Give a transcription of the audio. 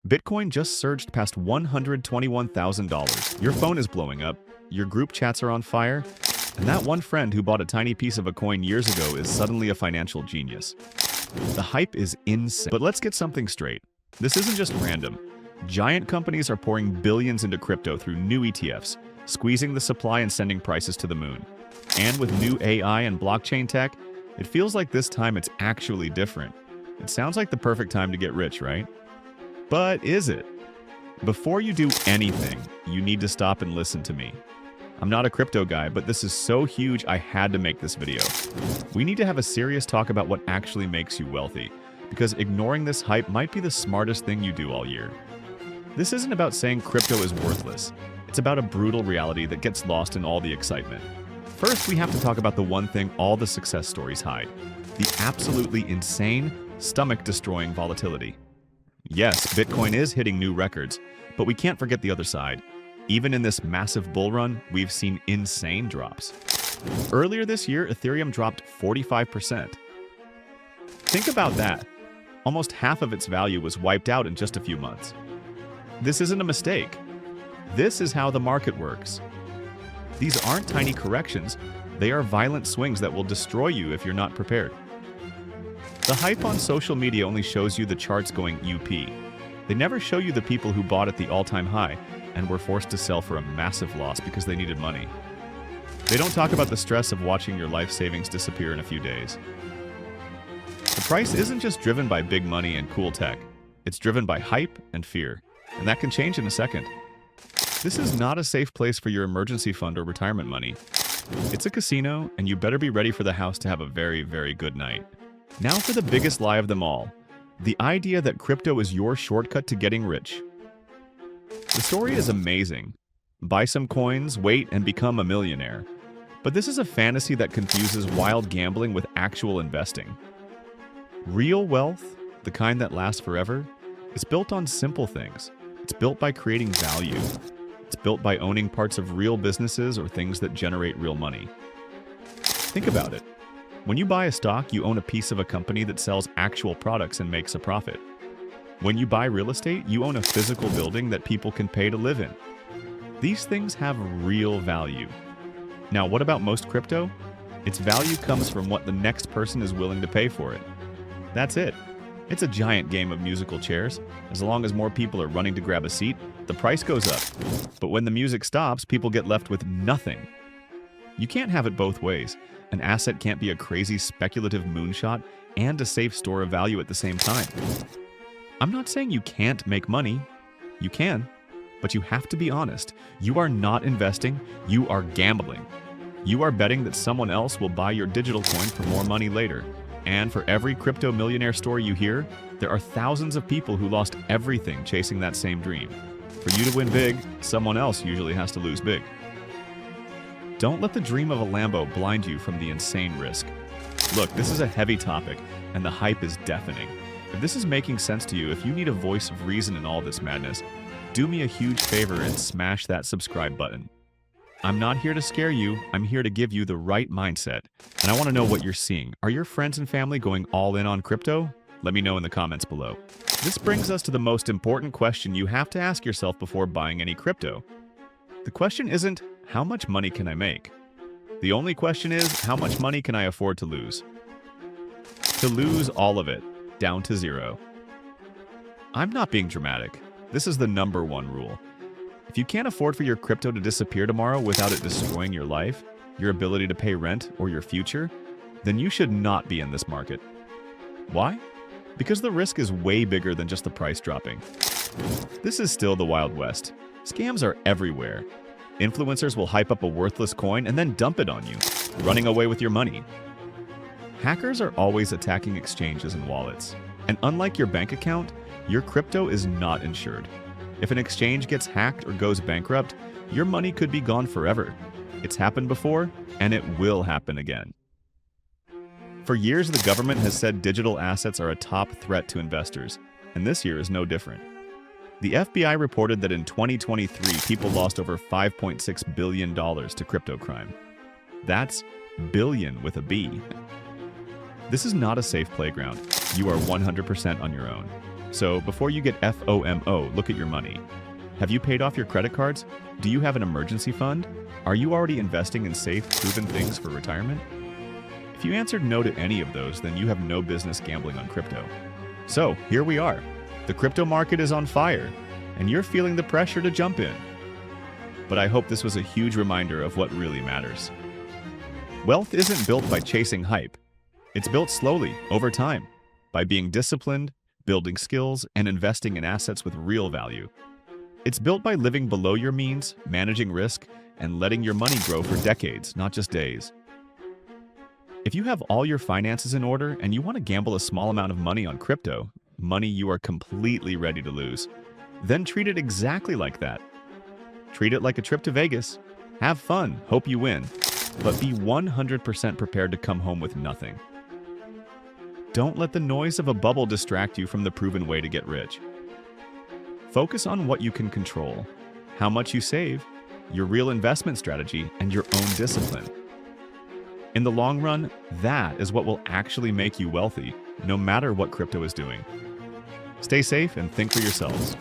Bitcoin just surged past $121,000. Your phone is blowing up, your group chats are on fire, and that one friend who bought a tiny piece of a coin years ago is suddenly a financial genius. The hype is insane. But let's get something straight. This isn't just random. Giant companies are pouring billions into crypto through new ETFs, squeezing the supply and sending prices to the moon. And with new AI and blockchain tech, it feels like this time it's actually different. It sounds like the perfect time to get rich, right? But is it? Before you do anything, you need to stop and listen to me. I'm not a crypto guy, but this is so huge I had to make this video. We need to have a serious talk about what actually makes you wealthy, because ignoring this hype might be the smartest thing you do all year. This isn't about saying crypto is worthless. It's about a brutal reality that gets lost in all the excitement. First, we have to talk about the one thing all the success stories hide: the absolutely insane, stomach-destroying volatility. Yes, Bitcoin is hitting new records, but we can't forget the other side. Even in this massive bull run, we've seen insane drops. Earlier this year, Ethereum dropped 45%. Think about that. Almost half of its value was wiped out in just a few months. This isn't a mistake. This is how the market works. These aren't tiny corrections. They are violent swings that will destroy you if you're not prepared. The hype on social media only shows you the charts going UP. They never show you the people who bought at the all-time high and were forced to sell for a massive loss because they needed money. They don't talk about the stress of watching your life savings disappear in a few days. The price isn't just driven by big money and cool tech. It's driven by hype and fear, and that can change in a second. This is not a safe place for your emergency fund or retirement money. It's a casino, and you better be ready for the house to have a very, very good night. Now for the biggest lie of them all: the idea that crypto is your shortcut to getting rich. The story is amazing. Buy some coins, wait, and become a millionaire. But this is a fantasy that confuses wild gambling with actual investing. Real wealth, the kind that lasts forever, is built on simple things. It's built by creating value. It's built by owning parts of real businesses or things that generate real money. Think about it. When you buy a stock, you own a piece of a company that sells actual products and makes a profit. When you buy real estate, you own a physical building that people can pay to live in. These things have real value. Now, what about most crypto? Its value comes from what the next person is willing to pay for it. That's it. It's a giant game of musical chairs. As long as more people are running to grab a seat, the price goes up. But when the music stops, people get left with nothing. You can't have it both ways. An asset can't be a crazy speculative moonshot and a safe store of value at the same time. I'm not saying you can't make money. You can, but you have to be honest. You are not investing, you are gambling. You are betting that someone else will buy your digital coin for more money later. And for every crypto millionaire story you hear, there are thousands of people who lost everything chasing that same dream. For you to win big, someone else usually has to lose big. Don't let the dream of a Lambo blind you from the insane risk. Look, this is a heavy topic, and the hype is deafening. If this is making sense to you, if you need a voice of reason in all this madness, do me a huge favor and smash that subscribe button. I'm not here to scare you, I'm here to give you the right mindset. And I want to know what you're seeing. Are your friends and family going all in on crypto? Let me know in the comments below. This brings us to the most important question you have to ask yourself before buying any crypto. The question isn't, how much money can I make? The only question is, how much money can I afford to lose? To lose all of it, down to zero. I'm not being dramatic. This is the #1 rule. If you can't afford for your crypto to disappear tomorrow without it destroying your life, your ability to pay rent, or your future, then you should not be in this market. Why? Because the risk is way bigger than just the price dropping. This is still the Wild West. Scams are everywhere. Influencers will hype up a worthless coin and then dump it on you, running away with your money. Hackers are always attacking exchanges and wallets. And unlike your bank account, your crypto is not insured. If an exchange gets hacked or goes bankrupt, your money could be gone forever. It's happened before, and it will happen again. For years, the government has said digital assets are a top threat to investors, and this year is no different. The FBI reported that in 2023, people lost over $5.6 billion to crypto crime. That's billion with a B. This is not a safe playground. You are 100% on your own. So before you get FOMO, look at your money. Have you paid off your credit cards? Do you have an emergency fund? Are you already investing in safe, proven things for retirement? If you answered no to any of those, then you have no business gambling on crypto. So here we are. The crypto market is on fire, and you're feeling the pressure to jump in. But I hope this was a huge reminder of what really matters. Wealth isn't built by chasing hype. It's built slowly, over time, by being disciplined, building skills, and investing in assets with real value. It's built by living below your means, managing risk, and letting your money grow for decades, not just days. If you have all your finances in order and you want to gamble a small amount of money on crypto, money you are completely ready to lose, then treat it exactly like that. Treat it like a trip to Vegas. Have fun, hope you win, but be 100% prepared to come home with nothing. Don't let the noise of a bubble distract you from the proven way to get rich. Focus on what you can control, how much you save, your real investment strategy, and your own discipline. In the long run, that is what will actually make you wealthy, no matter what crypto is doing. Stay safe and think for yourselves.